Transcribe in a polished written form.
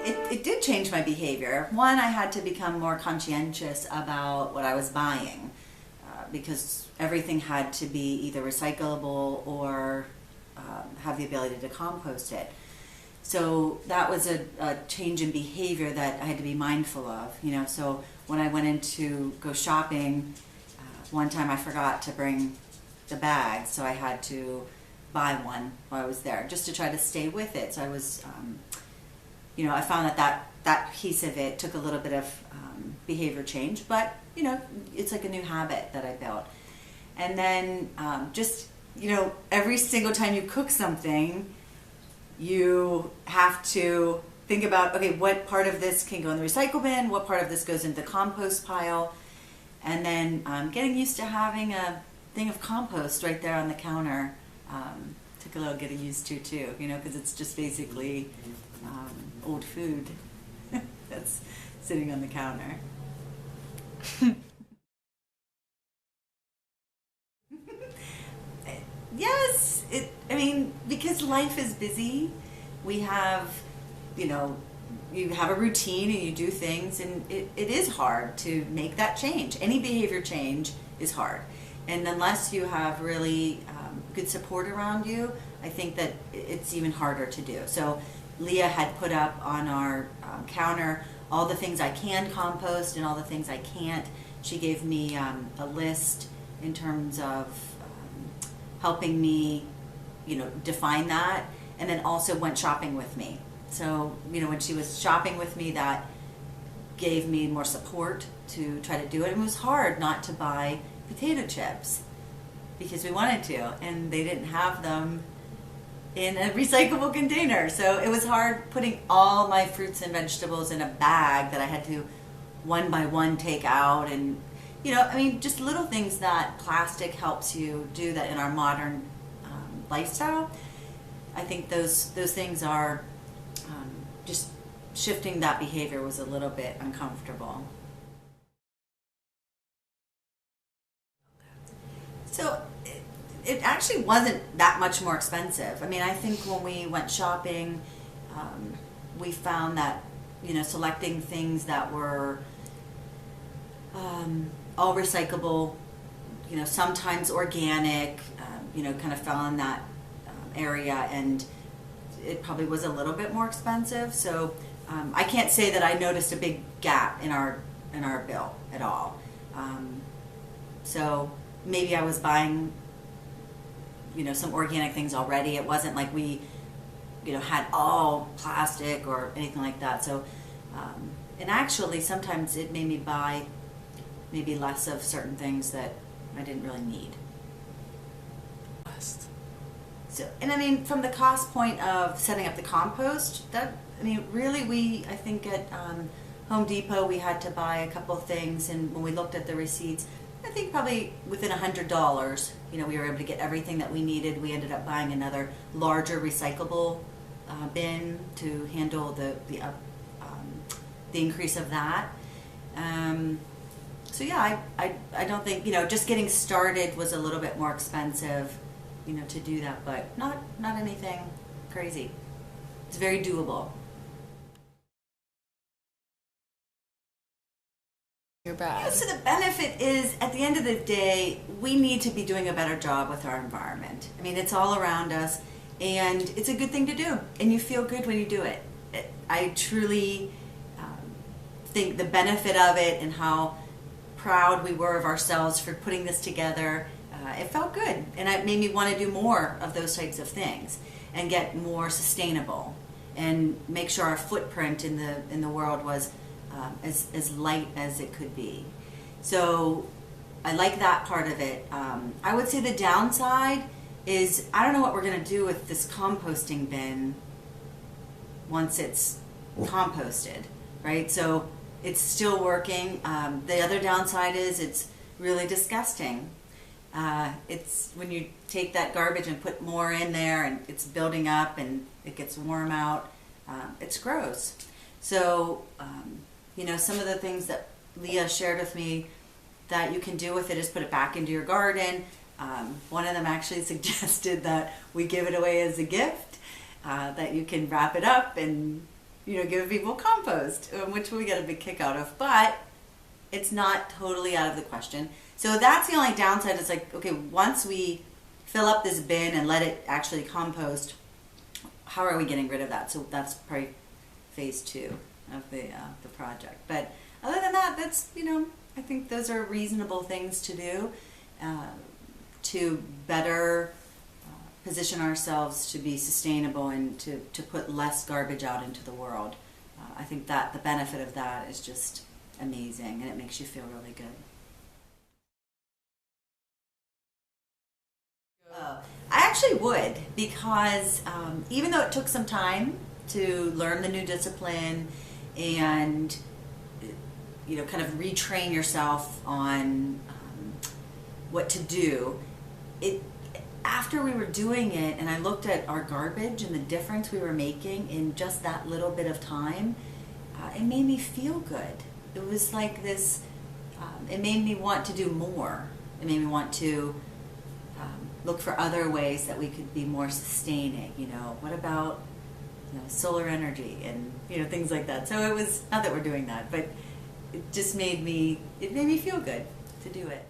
It did change my behavior. One, I had to become more conscientious about what I was buying because everything had to be either recyclable or have the ability to compost it. So that was a change in behavior that I had to be mindful of. So when I went in to go shopping, one time I forgot to bring the bag, so I had to buy one while I was there just to try to stay with it. So I was, I found that piece of it took a little bit of behavior change, but it's like a new habit that I built. And then every single time you cook something, you have to think about, okay, what part of this can go in the recycle bin, what part of this goes into the compost pile, and then getting used to having a thing of compost right there on the counter took a little getting used to too, because it's just basically old food that's sitting on the counter. Yes, because life is busy, we have, you have a routine and you do things, and it is hard to make that change. Any behavior change is hard. And unless you have really good support around you, I think that it's even harder to do. So Leah had put up on our counter all the things I can compost and all the things I can't. She gave me a list in terms of helping me, define that, and then also went shopping with me. So, when she was shopping with me, that gave me more support to try to do it. It was hard not to buy potato chips because we wanted to, and they didn't have them in a recyclable container. So it was hard putting all my fruits and vegetables in a bag that I had to one by one take out, and just little things that plastic helps you do that in our modern lifestyle. I think those things are just shifting that behavior was a little bit uncomfortable. So it actually wasn't that much more expensive. I think when we went shopping, we found that, selecting things that were all recyclable, sometimes organic, kind of fell in that area, and it probably was a little bit more expensive. So I can't say that I noticed a big gap in our bill at all. So maybe I was buying, some organic things already. It wasn't like we, had all plastic or anything like that. So, and actually sometimes it made me buy maybe less of certain things that I didn't really need. So, and from the cost point of setting up the compost, really I think at Home Depot we had to buy a couple of things, and when we looked at the receipts, I think probably within $100, we were able to get everything that we needed. We ended up buying another larger recyclable bin to handle the increase of that. So yeah, I don't think, just getting started was a little bit more expensive, to do that, but not anything crazy. It's very doable. You're bad. Yeah, so the benefit is, at the end of the day, we need to be doing a better job with our environment. It's all around us, and it's a good thing to do, and you feel good when you do it. I truly think the benefit of it and how proud we were of ourselves for putting this together, it felt good, and it made me want to do more of those types of things and get more sustainable and make sure our footprint in the world was as light as it could be. So I like that part of it. I would say the downside is I don't know what we're going to do with this composting bin once it's composted, right? So it's still working. The other downside is it's really disgusting. It's when you take that garbage and put more in there and it's building up and it gets warm out, it's gross. So, some of the things that Leah shared with me that you can do with it is put it back into your garden. One of them actually suggested that we give it away as a gift, that you can wrap it up and, give people compost, which we get a big kick out of, but it's not totally out of the question. So that's the only downside. It's like, okay, once we fill up this bin and let it actually compost, how are we getting rid of that? So that's probably phase 2 of the project. But other than that, that's, I think those are reasonable things to do to better position ourselves to be sustainable and to put less garbage out into the world. I think that the benefit of that is just amazing, and it makes you feel really good. I actually would, because even though it took some time to learn the new discipline and kind of retrain yourself on what to do, after we were doing it and I looked at our garbage and the difference we were making in just that little bit of time, it made me feel good. It was like this, it made me want to do more. It made me want to look for other ways that we could be more sustaining. What about solar energy and things like that. So it was, not that we're doing that, but it just made me feel good to do it.